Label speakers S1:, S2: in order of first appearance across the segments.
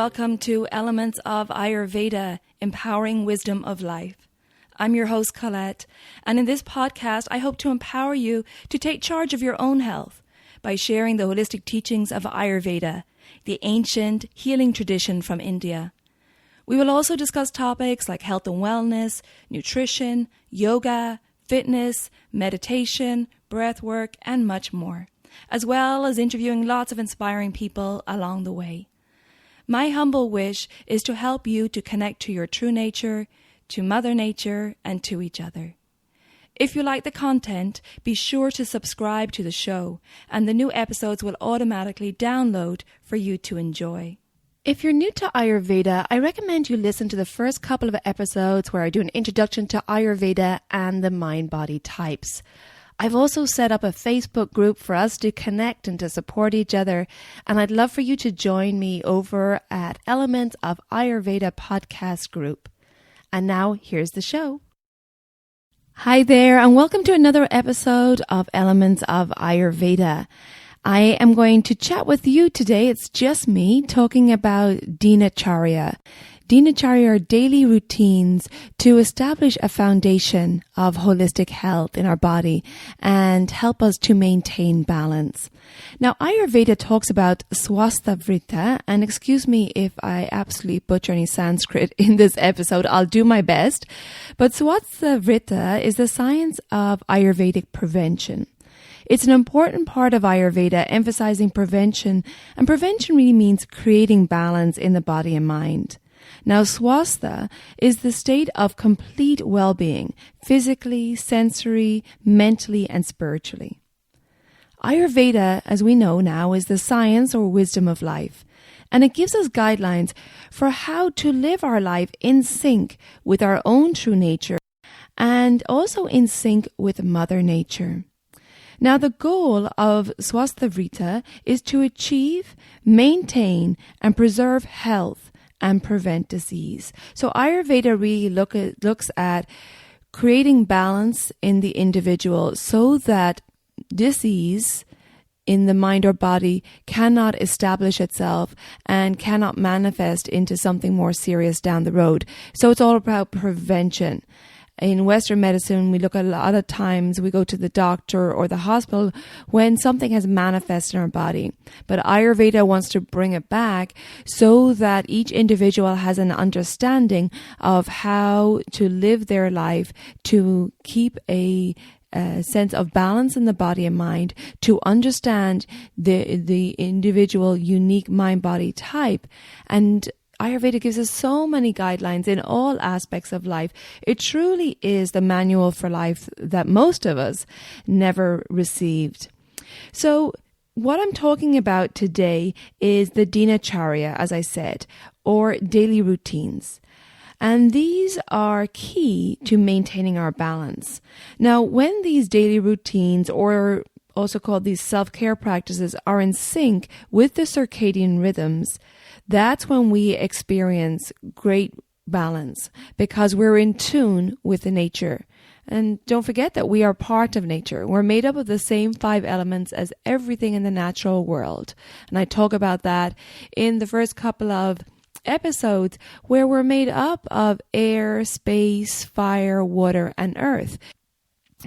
S1: welcome to Elements of Ayurveda, Empowering Wisdom of Life. I'm your host, Colette, and in this podcast, I hope to empower you to take charge of your own health by sharing the holistic teachings of Ayurveda, the ancient healing tradition from India. We will also discuss topics like health and wellness, nutrition, yoga, fitness, meditation, breath work, and much more, as well as interviewing lots of inspiring people along the way. My humble wish is to help you to connect to your true nature, to Mother Nature, and to each other. If you like the content, be sure to subscribe to the show, and the new episodes will automatically download for you to enjoy. If you're new to Ayurveda, I recommend you listen to the first couple of episodes where I do an introduction to Ayurveda and the mind-body types. I've also set up a Facebook group for us to connect and to support each other, and I'd love for you to join me over at Elements of Ayurveda podcast group. And now, here's the show. Hi there, and welcome to another episode of Elements of Ayurveda. I am going to chat with you today. It's just me talking about Dinacharya. Dinacharya are daily routines to establish a foundation of holistic health in our body and help us to maintain balance. Now, Ayurveda talks about Swasthavrita, and excuse me if I absolutely butcher any Sanskrit in this episode, I'll do my best. But Swasthavrita is the science of Ayurvedic prevention. It's an important part of Ayurveda, emphasizing prevention, and prevention really means creating balance in the body and mind. Now, swastha is the state of complete well-being, physically, sensory, mentally, and spiritually. Ayurveda, as we know now, is the science or wisdom of life, and it gives us guidelines for how to live our life in sync with our own true nature and also in sync with Mother Nature. Now, the goal of Swasthavrita is to achieve, maintain, and preserve health and prevent disease. So Ayurveda really looks at creating balance in the individual so that disease in the mind or body cannot establish itself and cannot manifest into something more serious down the road. So it's all about prevention. In Western medicine, we look at a lot of times we go to the doctor or the hospital when something has manifested in our body. But Ayurveda wants to bring it back so that each individual has an understanding of how to live their life to keep a sense of balance in the body and mind, to understand the individual unique mind-body type. And Ayurveda gives us so many guidelines in all aspects of life. It truly is the manual for life that most of us never received. So what I'm talking about today is the Dinacharya, as I said, or daily routines. And these are key to maintaining our balance. Now, when these daily routines, or also called these self-care practices, are in sync with the circadian rhythms, that's when we experience great balance because we're in tune with the nature. And don't forget that we are part of nature. We're made up of the same 5 elements as everything in the natural world. And I talk about that in the first couple of episodes where we're made up of air, space, fire, water, and earth.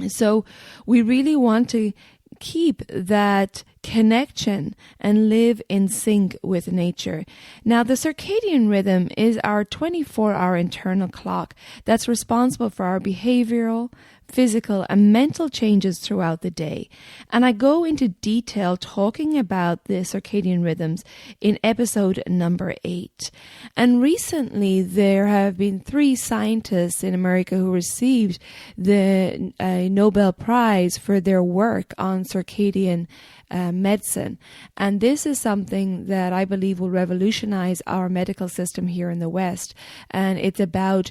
S1: So we really want to keep that connection and live in sync with nature. Now, the circadian rhythm is our 24-hour internal clock that's responsible for our behavioral, physical, and mental changes throughout the day. And I go into detail talking about the circadian rhythms in episode number 8. And recently, there have been 3 scientists in America who received the Nobel Prize for their work on circadian medicine. And this is something that I believe will revolutionize our medical system here in the West. And it's about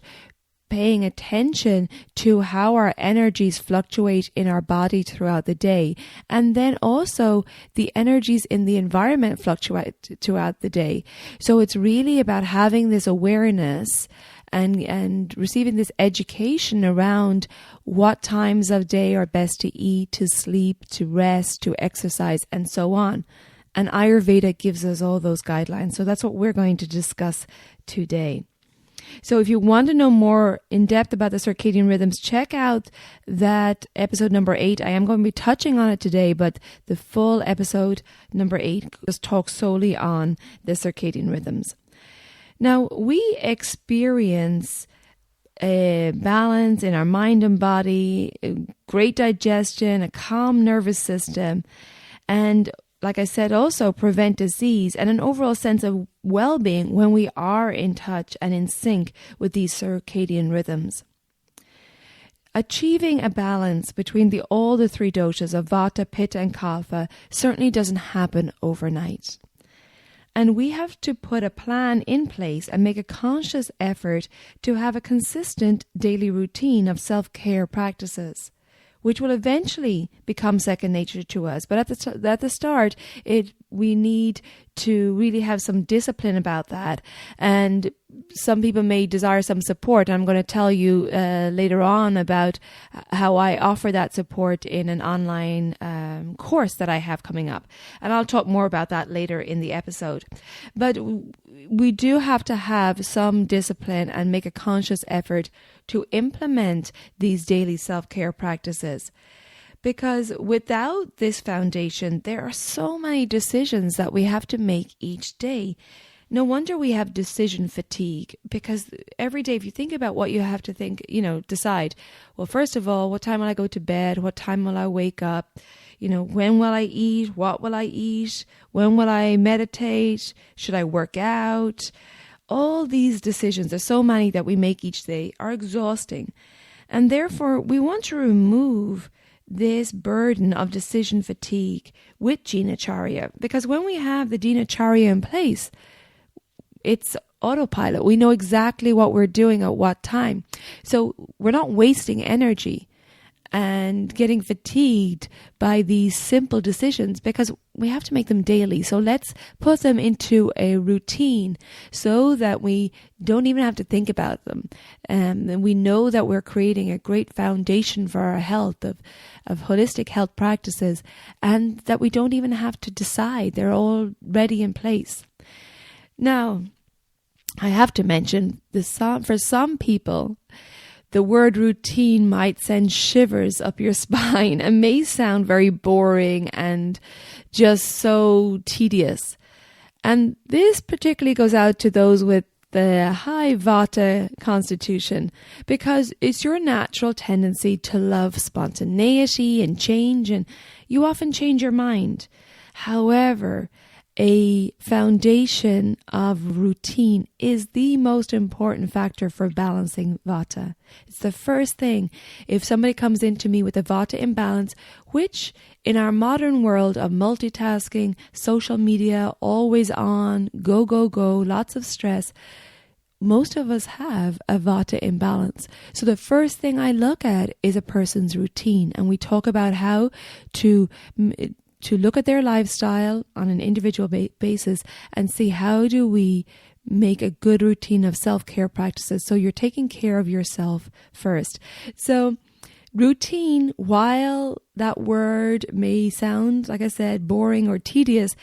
S1: paying attention to how our energies fluctuate in our body throughout the day. And then also the energies in the environment fluctuate throughout the day. So it's really about having this awareness and receiving this education around what times of day are best to eat, to sleep, to rest, to exercise, and so on. And Ayurveda gives us all those guidelines. So that's what we're going to discuss today. So if you want to know more in depth about the circadian rhythms, check out that episode number 8. I am going to be touching on it today, but the full episode number 8 just talks solely on the circadian rhythms. Now, we experience a balance in our mind and body, great digestion, a calm nervous system, and like I said, also prevent disease and an overall sense of well-being when we are in touch and in sync with these circadian rhythms. Achieving a balance between all the three doshas of Vata, Pitta, and Kapha certainly doesn't happen overnight. And we have to put a plan in place and make a conscious effort to have a consistent daily routine of self-care practices, which will eventually become second nature to us. But at the start, we need to really have some discipline about that. And some people may desire some support. I'm going to tell you later on about how I offer that support in an online course that I have coming up. And I'll talk more about that later in the episode. But we do have to have some discipline and make a conscious effort to implement these daily self-care practices. Because without this foundation, there are so many decisions that we have to make each day. No wonder we have decision fatigue, because every day, if you think about what you have to decide, well, first of all, what time will I go to bed? What time will I wake up? When will I eat? What will I eat? When will I meditate? Should I work out? All these decisions, there's so many that we make each day, are exhausting. And therefore, we want to remove this burden of decision fatigue with Dinacharya. Because when we have the Dinacharya in place, it's autopilot. We know exactly what we're doing at what time. So we're not wasting energy and getting fatigued by these simple decisions, because we have to make them daily. So let's put them into a routine so that we don't even have to think about them. And we know that we're creating a great foundation for our health of holistic health practices, and that we don't even have to decide. They're already in place. Now, I have to mention, for some people, the word routine might send shivers up your spine and may sound very boring and just so tedious. And this particularly goes out to those with the high Vata constitution, because it's your natural tendency to love spontaneity and change, and you often change your mind. However, a foundation of routine is the most important factor for balancing Vata. It's the first thing. If somebody comes into me with a Vata imbalance, which in our modern world of multitasking, social media, always on, go, lots of stress, most of us have a Vata imbalance. So the first thing I look at is a person's routine. And we talk about how to look at their lifestyle on an individual basis and see how do we make a good routine of self-care practices. So you're taking care of yourself first. So routine, while that word may sound, like I said, boring or tedious,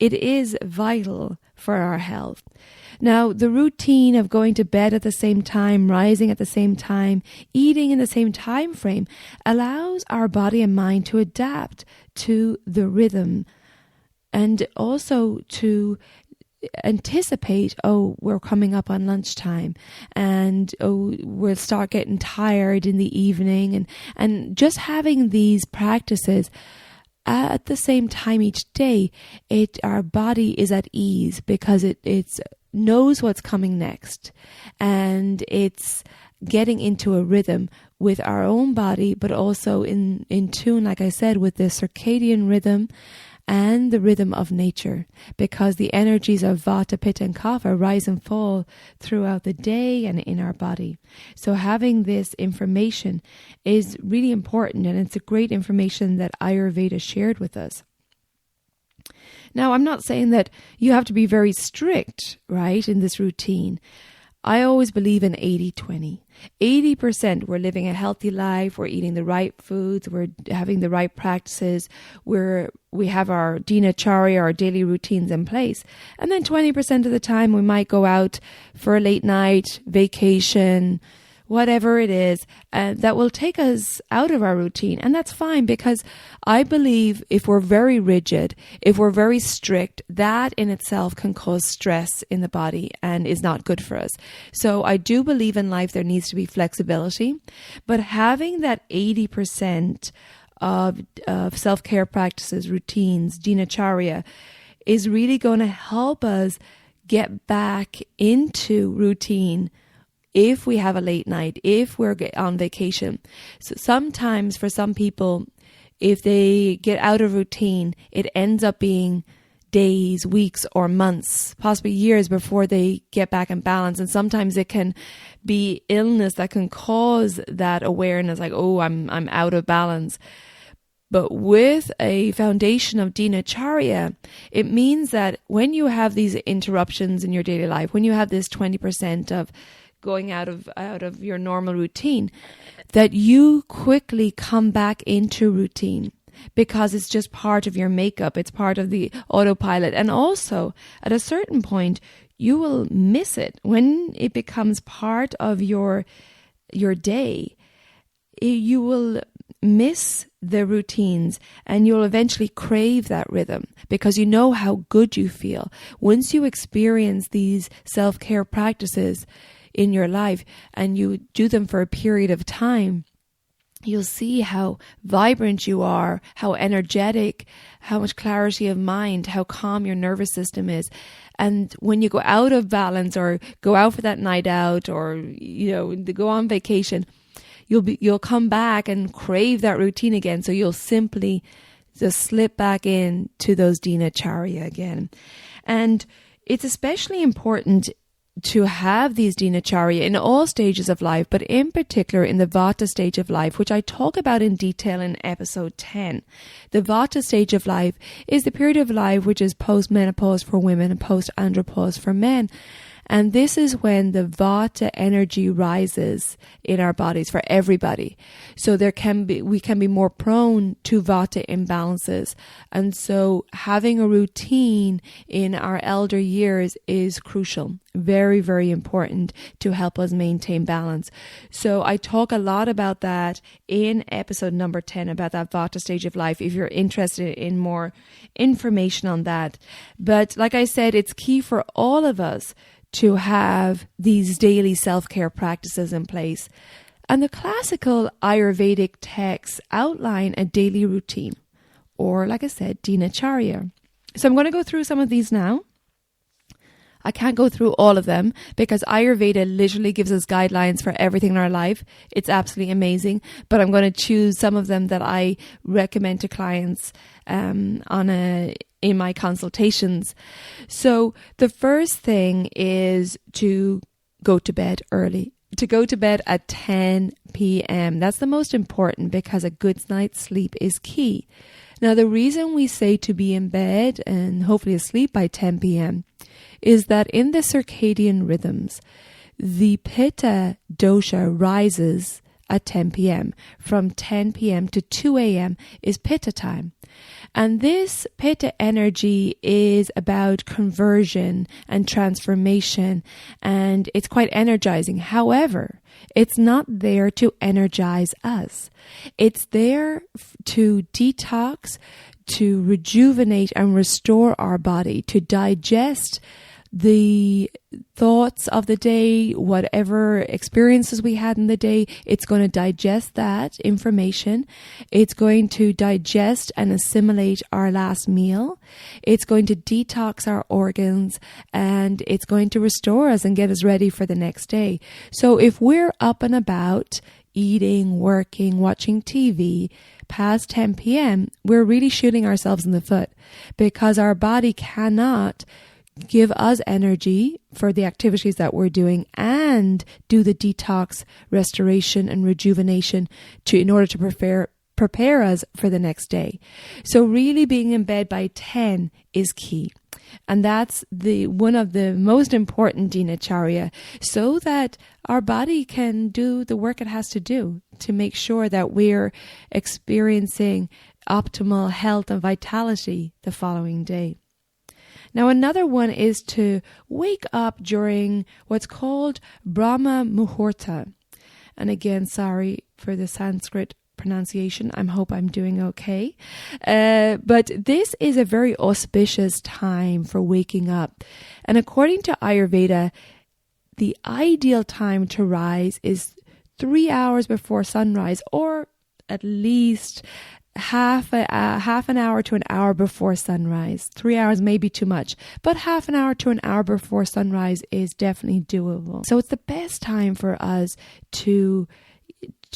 S1: it is vital for our health. Now, the routine of going to bed at the same time, rising at the same time, eating in the same time frame allows our body and mind to adapt to the rhythm, and also to anticipate, we're coming up on lunchtime, and we'll start getting tired in the evening, and just having these practices at the same time each day, our body is at ease, because it's knows what's coming next, and it's getting into a rhythm with our own body, but also in tune, like I said, with the circadian rhythm and the rhythm of nature, because the energies of Vata, Pitta, and Kapha rise and fall throughout the day and in our body. So having this information is really important, and it's a great information that Ayurveda shared with us. Now, I'm not saying that you have to be very strict, right, in this routine. I always believe in 80-20. 80% we're living a healthy life, we're eating the right foods, we're having the right practices, we have our Dinacharya, our daily routines in place. And then 20% of the time we might go out for a late night, vacation, whatever it is, that will take us out of our routine. And that's fine, because I believe if we're very rigid, if we're very strict, that in itself can cause stress in the body and is not good for us. So I do believe in life there needs to be flexibility, but having that 80% of self-care practices, routines, Dinacharya, is really going to help us get back into routine if we have a late night, if we're on vacation. So sometimes for some people, if they get out of routine, it ends up being days, weeks, or months, possibly years before they get back in balance. And sometimes it can be illness that can cause that awareness, like, oh, I'm out of balance. But with a foundation of Dinacharya, it means that when you have these interruptions in your daily life, when you have this 20% of going out of your normal routine, that you quickly come back into routine, because it's just part of your makeup. It's part of the autopilot. And also, at a certain point, you will miss it. When it becomes part of your day, you will miss the routines, and you'll eventually crave that rhythm, because you know how good you feel. Once you experience these self-care practices in your life and you do them for a period of time, you'll see how vibrant you are, how energetic, how much clarity of mind, how calm your nervous system is. And when you go out of balance, or go out for that night out, or go on vacation, you'll come back and crave that routine again. So you'll simply just slip back into those Dinacharya again. And it's especially important to have these Dinacharya in all stages of life, but in particular in the Vata stage of life, which I talk about in detail in episode 10. The Vata stage of life is the period of life which is post-menopause for women and post-andropause for men. And this is when the Vata energy rises in our bodies for everybody. So we can be more prone to Vata imbalances. And so having a routine in our elder years is crucial. Very, very important to help us maintain balance. So I talk a lot about that in episode number 10, about that Vata stage of life, if you're interested in more information on that. But like I said, it's key for all of us to have these daily self-care practices in place. And the classical Ayurvedic texts outline a daily routine, or like I said, Dinacharya. So I'm going to go through some of these now. I can't go through all of them, because Ayurveda literally gives us guidelines for everything in our life. It's absolutely amazing. But I'm going to choose some of them that I recommend to clients in my consultations. So the first thing is to go to bed early. To go to bed at 10 p.m. That's the most important, because a good night's sleep is key. Now, the reason we say to be in bed and hopefully asleep by 10 p.m. is that in the circadian rhythms, the Pitta dosha rises at 10 p.m. From 10 p.m. to 2 a.m. is Pitta time. And this Pitta energy is about conversion and transformation, and it's quite energizing. However, it's not there to energize us. It's there to detox, to rejuvenate and restore our body, to digest the thoughts of the day, whatever experiences we had in the day. It's going to digest that information. It's going to digest and assimilate our last meal. It's going to detox our organs, and it's going to restore us and get us ready for the next day. So if we're up and about, eating, working, watching TV past 10 p.m., we're really shooting ourselves in the foot, because our body cannot give us energy for the activities that we're doing and do the detox, restoration and rejuvenation in order to prepare us for the next day. So really being in bed by 10 is key. And that's one of the most important Dinacharya, so that our body can do the work it has to do to make sure that we're experiencing optimal health and vitality the following day. Now, another one is to wake up during what's called Brahma Muhurta. And again, sorry for the Sanskrit pronunciation. I hope I'm doing okay. But this is a very auspicious time for waking up. And according to Ayurveda, the ideal time to rise is 3 hours before sunrise, or at least half an hour to an hour before sunrise. 3 hours may be too much, but half an hour to an hour before sunrise is definitely doable. So it's the best time for us to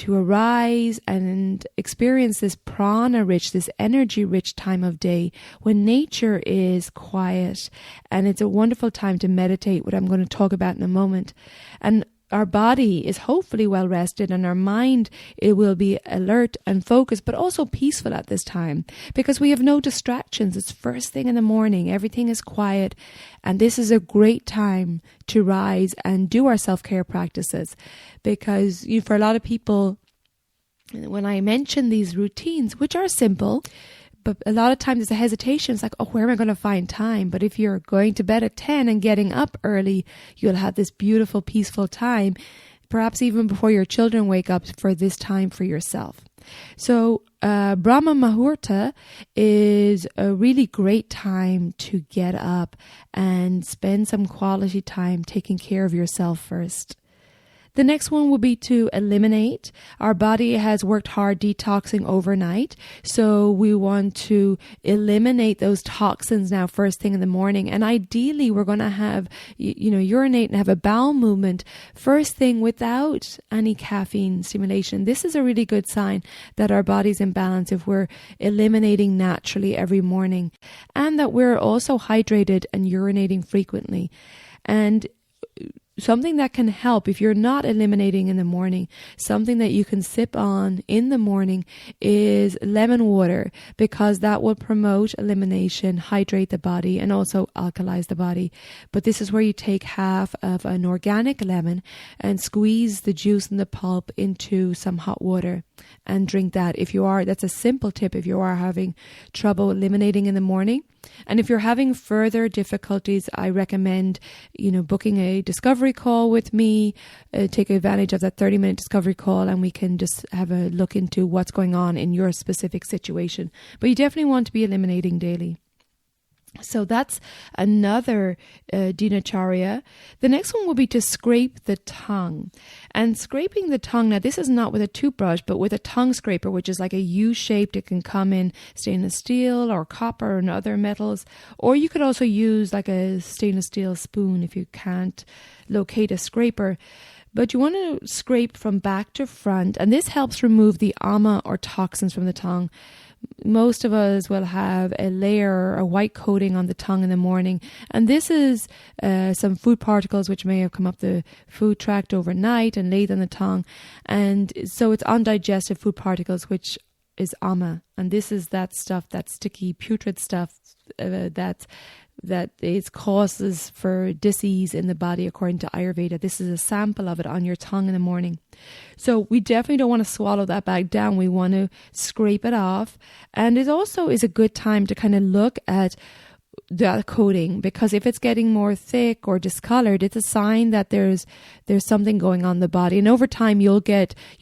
S1: arise and experience this prana-rich, this energy-rich time of day when nature is quiet, and it's a wonderful time to meditate, what I'm going to talk about in a moment. And our body is hopefully well rested, and our mind, it will be alert and focused, but also peaceful at this time because we have no distractions. It's first thing in the morning. Everything is quiet. And this is a great time to rise and do our self-care practices, because for a lot of people, when I mention these routines, which are simple, but a lot of times there's a hesitation. It's like, oh, where am I going to find time? But if you're going to bed at 10 and getting up early, you'll have this beautiful, peaceful time, perhaps even before your children wake up, for this time for yourself. So Brahma Muhurta is a really great time to get up and spend some quality time taking care of yourself first. The next one will be to eliminate. Our body has worked hard detoxing overnight, so we want to eliminate those toxins now first thing in the morning. And ideally, we're going to have, urinate and have a bowel movement first thing without any caffeine stimulation. This is a really good sign that our body's in balance if we're eliminating naturally every morning, and that we're also hydrated and urinating frequently. And something that can help if you're not eliminating in the morning, something that you can sip on in the morning is lemon water, because that will promote elimination, hydrate the body, and also alkalize the body. But this is where you take half of an organic lemon and squeeze the juice and the pulp into some hot water and drink that. That's a simple tip if you are having trouble eliminating in the morning. And if you're having further difficulties, I recommend, booking a discovery call with me, take advantage of that 30-minute discovery call, and we can just have a look into what's going on in your specific situation. But you definitely want to be eliminating daily. So that's another Dinacharya. The next one will be to scrape the tongue. And scraping the tongue, now this is not with a toothbrush, but with a tongue scraper, which is like a U-shaped. It can come in stainless steel or copper and other metals. Or you could also use like a stainless steel spoon if you can't locate a scraper. But you want to scrape from back to front, and this helps remove the ama or toxins from the tongue. Most of us will have a layer, a white coating on the tongue in the morning. And this is some food particles which may have come up the food tract overnight and laid on the tongue. And so it's undigested food particles, which is ama. And this is that stuff, that sticky, putrid stuff that is causes for disease in the body according to Ayurveda. This is a sample of it on your tongue in the morning. So we definitely don't want to swallow that back down. We want to scrape it off. And it also is a good time to kind of look at that coating, because if it's getting more thick or discolored, it's a sign that there's something going on in the body. And over time you'll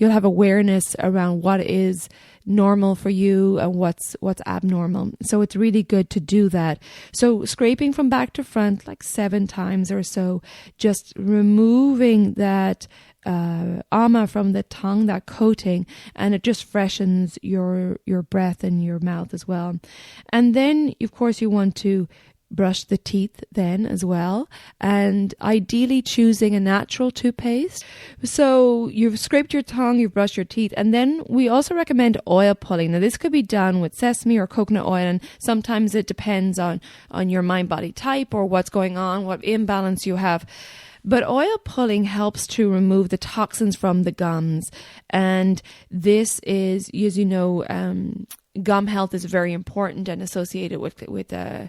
S1: have awareness around what is normal for you and what's abnormal. So it's really good to do that. So scraping from back to front like 7 times or so, just removing that ama from the tongue, that coating, and it just freshens your breath and your mouth as well. And then of course you want to brush the teeth then as well, and ideally choosing a natural toothpaste. So you've scraped your tongue, you've brushed your teeth, and then we also recommend oil pulling. Now this could be done with sesame or coconut oil, and sometimes it depends on your mind-body type or what's going on, what imbalance you have. But oil pulling helps to remove the toxins from the gums. And this is, as you know, Gum health is very important and associated with the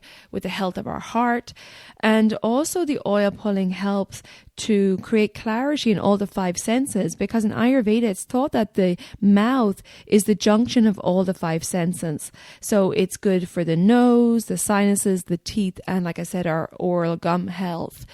S1: health of our heart. And also the oil pulling helps to create clarity in all the five senses, because in Ayurveda it's thought that the mouth is the junction of all the five senses. So it's good for the nose, the sinuses, the teeth, and like I said, our oral gum health.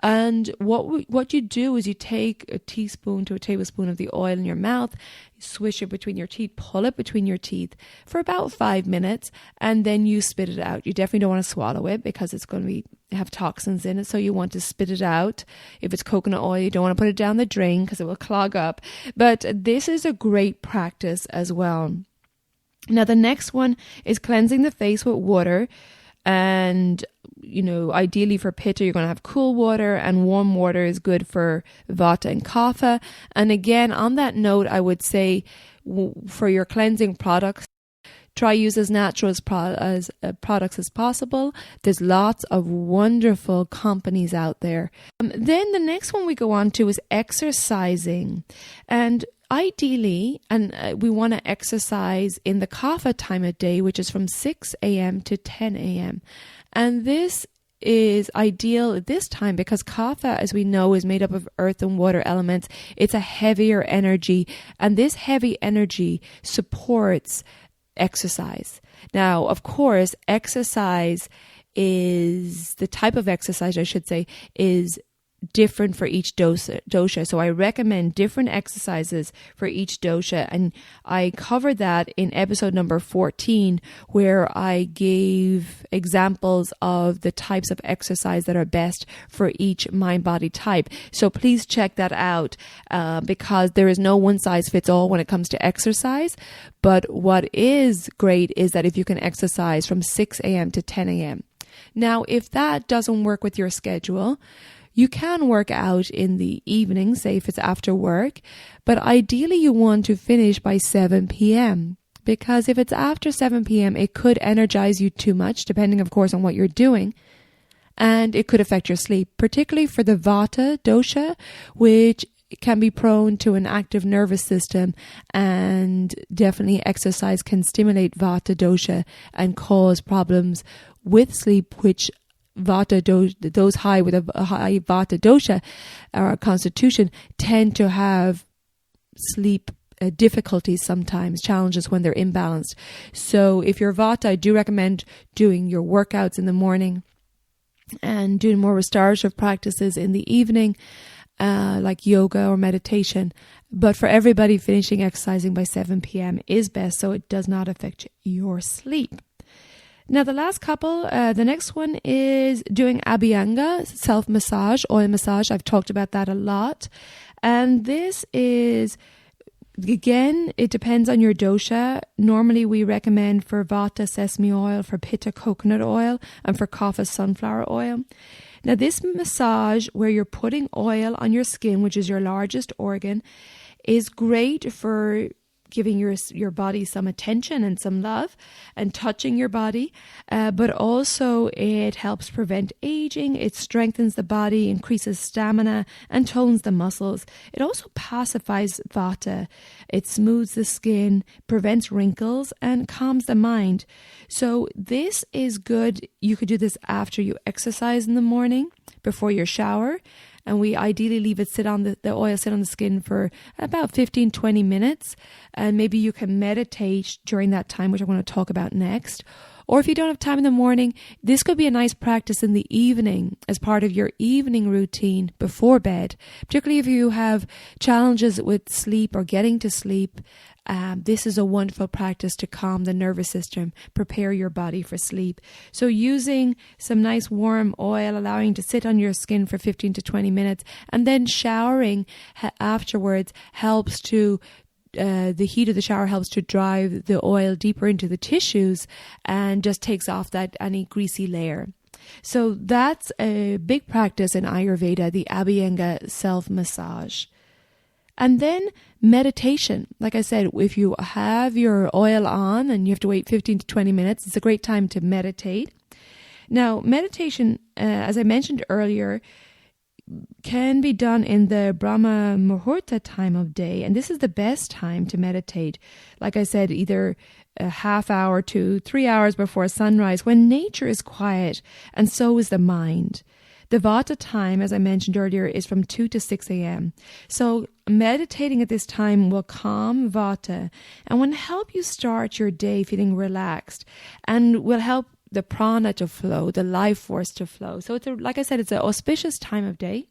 S1: And what you do is you take a teaspoon to a tablespoon of the oil in your mouth, swish it between your teeth, pull it between your teeth for about 5 minutes, and then you spit it out. You definitely don't want to swallow it because it's going to have toxins in it, so you want to spit it out. If it's coconut oil, you don't want to put it down the drain because it will clog up. But this is a great practice as well. Now, the next one is cleansing the face with water. And, ideally for Pitta, you're going to have cool water, and warm water is good for Vata and Kapha. And again, on that note, I would say for your cleansing products, try use as natural products as possible. There's lots of wonderful companies out there. Then the next one we go on to is exercising. And ideally, we want to exercise in the Kapha time of day, which is from 6 a.m. to 10 a.m. And this is ideal at this time because Kapha, as we know, is made up of earth and water elements. It's a heavier energy, and this heavy energy supports exercise. Now, of course, exercise is the type of exercise, I should say, is different for each dosha. So I recommend different exercises for each dosha. And I covered that in episode number 14, where I gave examples of the types of exercise that are best for each mind-body type. So please check that out because there is no one size fits all when it comes to exercise. But what is great is that if you can exercise from 6 a.m. to 10 a.m. Now, if that doesn't work with your schedule, you can work out in the evening, say if it's after work, but ideally you want to finish by 7 p.m. because if it's after 7 p.m., it could energize you too much, depending, of course, on what you're doing, and it could affect your sleep, particularly for the Vata dosha, which can be prone to an active nervous system, and definitely exercise can stimulate Vata dosha and cause problems with sleep, which Vata dosha, those high with a high Vata dosha or constitution tend to have sleep difficulties sometimes, challenges when they're imbalanced. So if you're Vata, I do recommend doing your workouts in the morning and doing more restorative practices in the evening, like yoga or meditation. But for everybody, finishing exercising by 7 p.m. is best, so it does not affect your sleep. Now, the last couple, the next one is doing Abhyanga, self-massage, oil massage. I've talked about that a lot. And this is, again, it depends on your dosha. Normally, we recommend for Vata sesame oil, for Pitta coconut oil, and for Kapha sunflower oil. Now, this massage where you're putting oil on your skin, which is your largest organ, is great for giving your body some attention and some love and touching your body, but also it helps prevent aging, it strengthens the body, increases stamina and tones the muscles. It also pacifies Vata, it smooths the skin, prevents wrinkles and calms the mind. So this is good. You could do this after you exercise in the morning, before your shower. And we ideally leave it the oil sit on the skin for about 15-20 minutes. And maybe you can meditate during that time, which I'm going to talk about next. Or if you don't have time in the morning, this could be a nice practice in the evening as part of your evening routine before bed. Particularly if you have challenges with sleep or getting to sleep, this is a wonderful practice to calm the nervous system, prepare your body for sleep. So using some nice warm oil, allowing to sit on your skin for 15 to 20 minutes, and then showering afterwards helps to the heat of the shower helps to drive the oil deeper into the tissues and just takes off any greasy layer. So that's a big practice in Ayurveda, the Abhyanga self-massage. And then meditation. Like I said, if you have your oil on and you have to wait 15 to 20 minutes, it's a great time to meditate. Now, meditation, as I mentioned earlier, can be done in the Brahma Muhurta time of day. And this is the best time to meditate. Like I said, either a half hour to 3 hours before sunrise, when nature is quiet and so is the mind. The Vata time, as I mentioned earlier, is from 2 to 6 a.m. So meditating at this time will calm Vata and will help you start your day feeling relaxed, and will help the prana to flow, the life force to flow. So it's like I said, it's an auspicious time of day.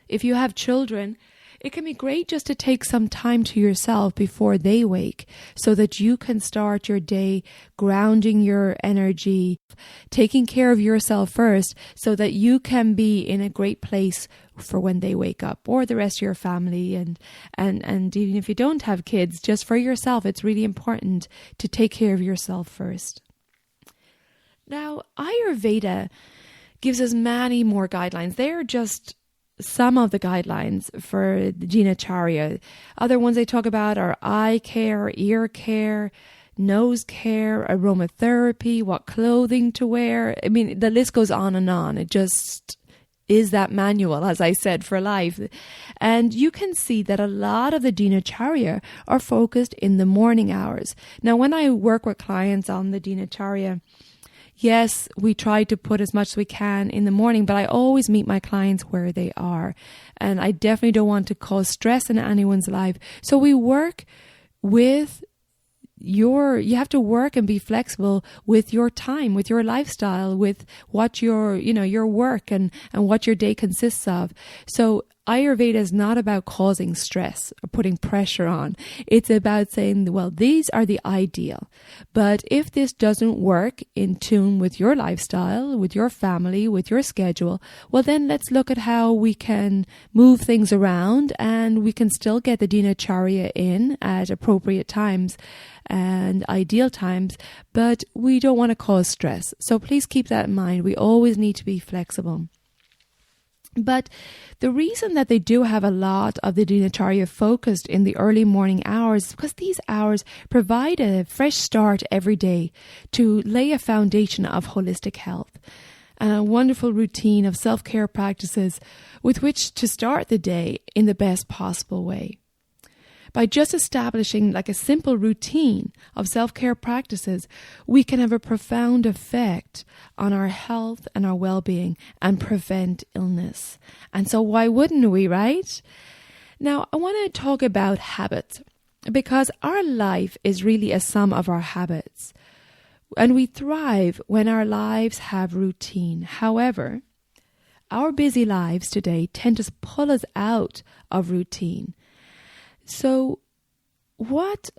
S1: If you have children, it can be great just to take some time to yourself before they wake, so that you can start your day grounding your energy, taking care of yourself first, so that you can be in a great place for when they wake up, or the rest of your family. And even if you don't have kids, just for yourself, it's really important to take care of yourself first. Now, Ayurveda gives us many more guidelines. They are just some of the guidelines for the Dinacharya. Other ones they talk about are eye care, ear care, nose care, aromatherapy, what clothing to wear. I mean, the list goes on and on. It just is that manual, as I said, for life. And you can see that a lot of the Dinacharya are focused in the morning hours. Now, when I work with clients on the Dinacharya, yes, we try to put as much as we can in the morning, but I always meet my clients where they are. And I definitely don't want to cause stress in anyone's life. So we work with you have to work and be flexible with your time, with your lifestyle, with what your work and what your day consists of. So Ayurveda is not about causing stress or putting pressure on. It's about saying, well, these are the ideal. But if this doesn't work in tune with your lifestyle, with your family, with your schedule, well, then let's look at how we can move things around, and we can still get the Dinacharya in at appropriate times and ideal times, but we don't want to cause stress. So please keep that in mind. We always need to be flexible. But the reason that they do have a lot of the Dinacharya focused in the early morning hours is because these hours provide a fresh start every day to lay a foundation of holistic health and a wonderful routine of self-care practices with which to start the day in the best possible way. By just establishing like a simple routine of self-care practices, we can have a profound effect on our health and our well-being and prevent illness. And so why wouldn't we, right? Now, I want to talk about habits, because our life is really a sum of our habits. And we thrive when our lives have routine. However, our busy lives today tend to pull us out of routine. So what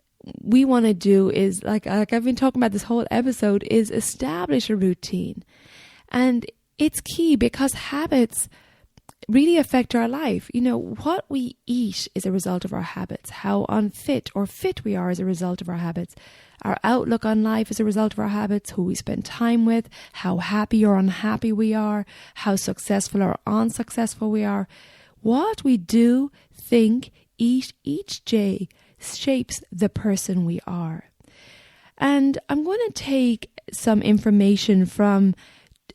S1: we want to do is, like I've been talking about this whole episode, is establish a routine. And it's key because habits really affect our life. You know, what we eat is a result of our habits. How unfit or fit we are is a result of our habits. Our outlook on life is a result of our habits. Who we spend time with, how happy or unhappy we are, how successful or unsuccessful we are. What we do, think, each day shapes the person we are. And I'm going to take some information from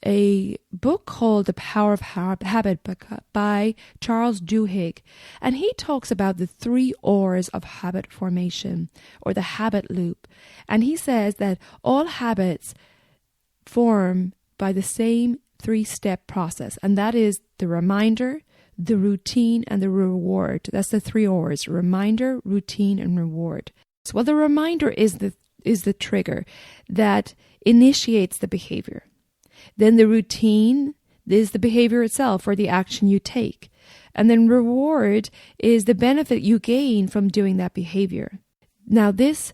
S1: a book called The Power of Habit by Charles Duhigg. And he talks about the 3 R's of habit formation, or the habit loop. And he says that all habits form by the same 3-step process. And that is the reminder, the routine, and the reward. That's the 3 R's: reminder, routine, and reward. So, well, the reminder is the trigger that initiates the behavior. Then the routine is the behavior itself, or the action you take. And then reward is the benefit you gain from doing that behavior. Now, this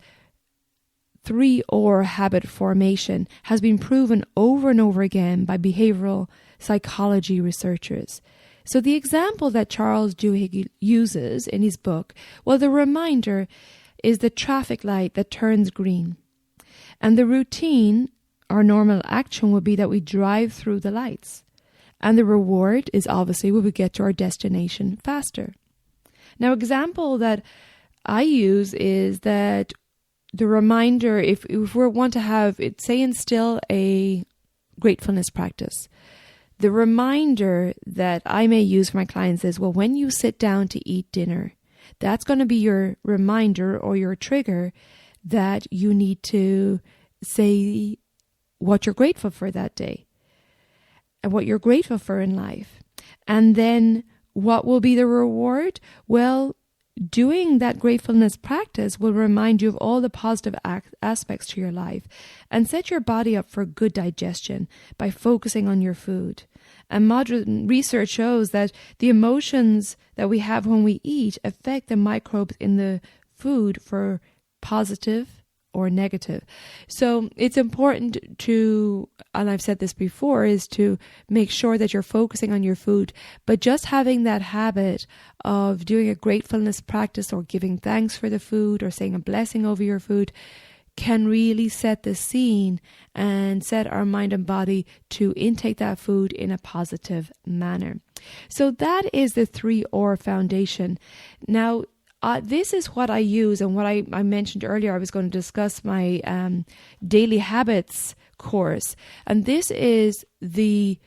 S1: 3R habit formation has been proven over and over again by behavioral psychology researchers. So the example that Charles Duhigg uses in his book, well, the reminder is the traffic light that turns green. And the routine, our normal action, would be that we drive through the lights. And the reward is obviously we would get to our destination faster. Now, example that I use is that the reminder, if we want to have it, say, instill a gratefulness practice,
S2: The reminder that I may use for my clients is, well, when you sit down to eat dinner, that's going to be your reminder or your trigger that you need to say what you're grateful for that day and what you're grateful for in life. And then what will be the reward? Well, doing that gratefulness practice will remind you of all the positive aspects to your life and set your body up for good digestion by focusing on your food. And modern research shows that the emotions that we have when we eat affect the microbes in the food for positive or negative. So it's important to, and I've said this before, is to make sure that you're focusing on your food, but just having that habit of doing a gratefulness practice or giving thanks for the food or saying a blessing over your food can really set the scene and set our mind and body to intake that food in a positive manner. So that is the 3R foundation. Now, this is what I use, and what I mentioned earlier, I was going to discuss my daily habits course. And this is the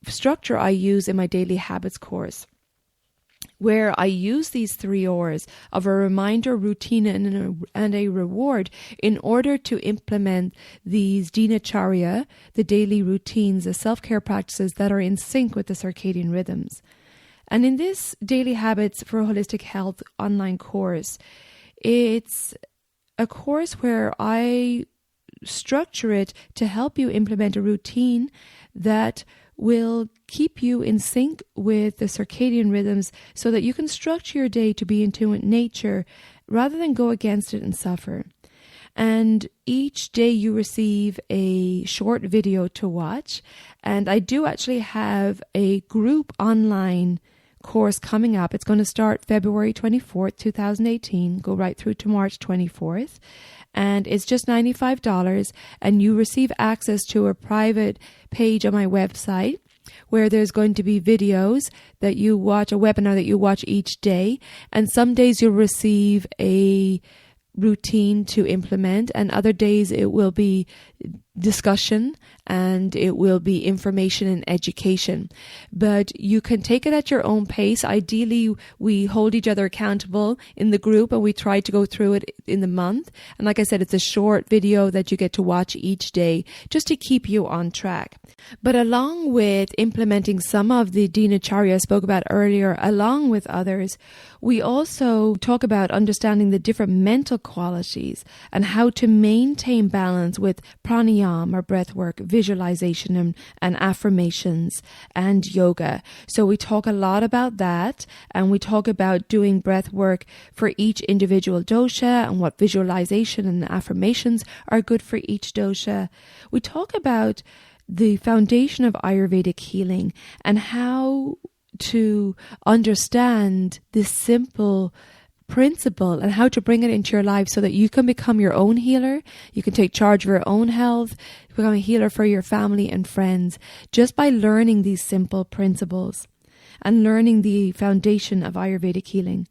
S2: structure I use in my daily habits course, where I use these 3 R's of a reminder, routine, and a reward in order to implement these Dinacharya, the daily routines, the self-care practices that are in sync with the circadian rhythms. And in this Daily Habits for Holistic Health online course, it's a course where I structure it to help you implement a routine that will keep you in sync with the circadian rhythms so that you can structure your day to be in tune with nature rather than go against it and suffer. And each day you receive a short video to watch. And I do actually have a group online course coming up. It's going to start February 24th, 2018, go right through to March 24th. And it's just $95, and you receive access to a private page on my website where there's going to be videos that you watch, a webinar that you watch each day. And some days you'll receive a routine to implement, and other days it will be discussion and it will be information and education. But you can take it at your own pace. Ideally, we hold each other accountable in the group and we try to go through it in the month. And like I said, it's a short video that you get to watch each day just to keep you on track. But along with implementing some of the Dinacharya I spoke about earlier, along with others, we also talk about understanding the different mental qualities and how to maintain balance with pranayama or breath work, visualization and affirmations and yoga. So we talk a lot about that, and we talk about doing breath work for each individual dosha and what visualization and affirmations are good for each dosha. We talk about the foundation of Ayurvedic healing and how to understand this simple principle and how to bring it into your life so that you can become your own healer. You can take charge of your own health, become a healer for your family and friends just by learning these simple principles and learning the foundation of Ayurvedic healing.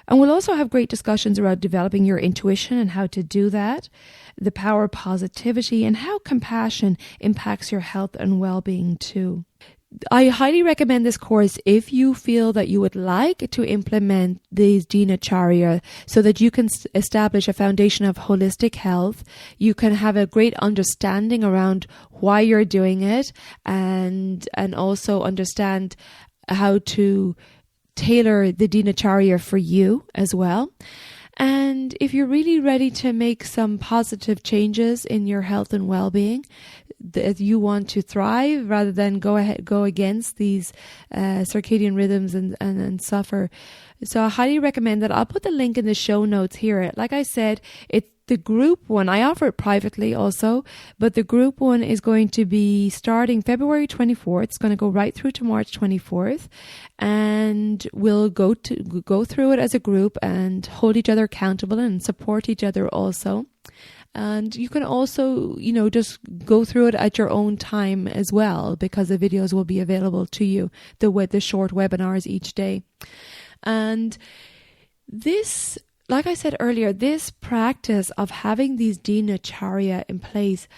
S2: And we'll also have great discussions around developing your intuition and how to do that, the power of positivity, and how compassion impacts your health and well-being too. I highly recommend this course if you feel that you would like to implement these Dinacharya so that you can establish a foundation of holistic health. You can have a great understanding around why you're doing it and also understand how to tailor the Dinacharya for you as well. And if you're really ready to make some positive changes in your health and well-being, that you want to thrive rather than go against these circadian rhythms and suffer. So I highly recommend that. I'll put the link in the show notes here. Like I said, it's the group one. I offer it privately also, but the group one is going to be starting February 24th. It's going to go right through to March 24th, and we'll go through it as a group and hold each other accountable and support each other also. And you can also, just go through it at your own time as well, because the videos will be available to you, the short webinars each day. And this, like I said earlier, this practice of having these Dinacharya in place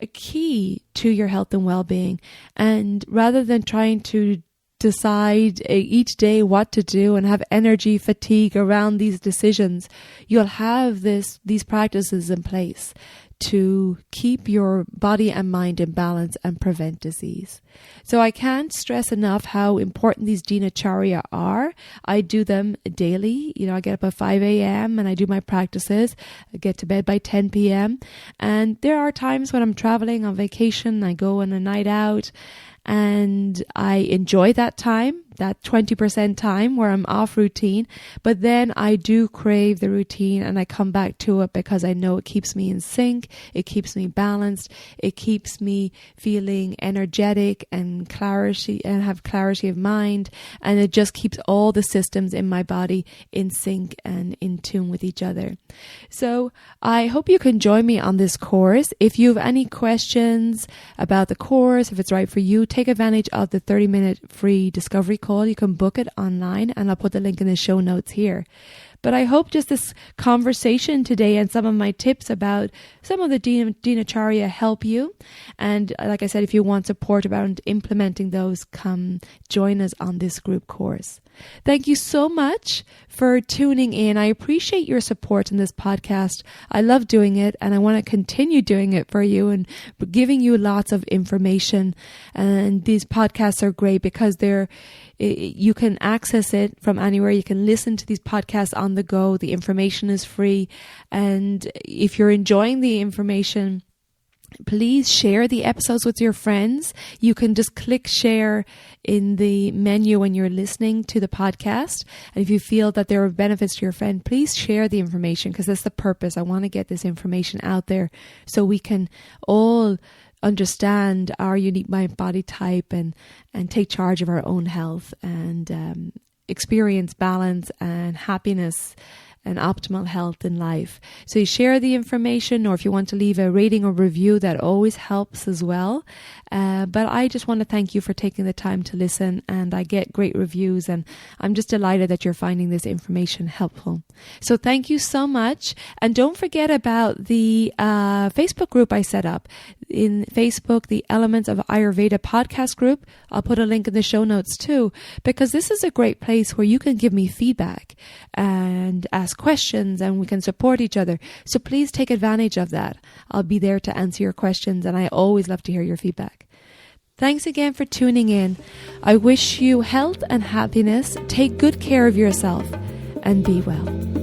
S2: a key to your health and well-being. And rather than trying to decide each day what to do and have energy fatigue around these decisions, you'll have these practices in place to keep your body and mind in balance and prevent disease. So I can't stress enough how important these Dinacharya are. I do them daily. I get up at 5 a.m. and I do my practices. I get to bed by 10 p.m. And there are times when I'm traveling on vacation, I go on a night out, and I enjoy that time, that 20% time where I'm off routine, but then I do crave the routine and I come back to it because I know it keeps me in sync, it keeps me balanced, it keeps me feeling energetic and have clarity of mind, and it just keeps all the systems in my body in sync and in tune with each other. So I hope you can join me on this course. If you have any questions about the course, if it's right for you, take advantage of the 30-minute free discovery call. You can book it online, and I'll put the link in the show notes here. But I hope just this conversation today and some of my tips about some of the Dinacharya help you. And like I said, if you want support around implementing those, come join us on this group course. Thank you so much for tuning in. I appreciate your support in this podcast. I love doing it, and I want to continue doing it for you and giving you lots of information. And these podcasts are great because you can access it from anywhere. You can listen to these podcasts on the go. The information is free. And if you're enjoying the information, please share the episodes with your friends. You can just click share in the menu when you're listening to the podcast. And if you feel that there are benefits to your friend, please share the information, because that's the purpose. I want to get this information out there so we can all understand our unique mind body type and take charge of our own health and experience balance and happiness and optimal health in life. So you share the information, or if you want to leave a rating or review, that always helps as well. But I just want to thank you for taking the time to listen, and I get great reviews, and I'm just delighted that you're finding this information helpful. So thank you so much. And don't forget about the Facebook group I set up. In Facebook, the Elements of Ayurveda podcast group. I'll put a link in the show notes too, because this is a great place where you can give me feedback and ask questions, and we can support each other. So please take advantage of that. I'll be there to answer your questions, and I always love to hear your feedback. Thanks again for tuning in. I wish you health and happiness. Take good care of yourself and be well.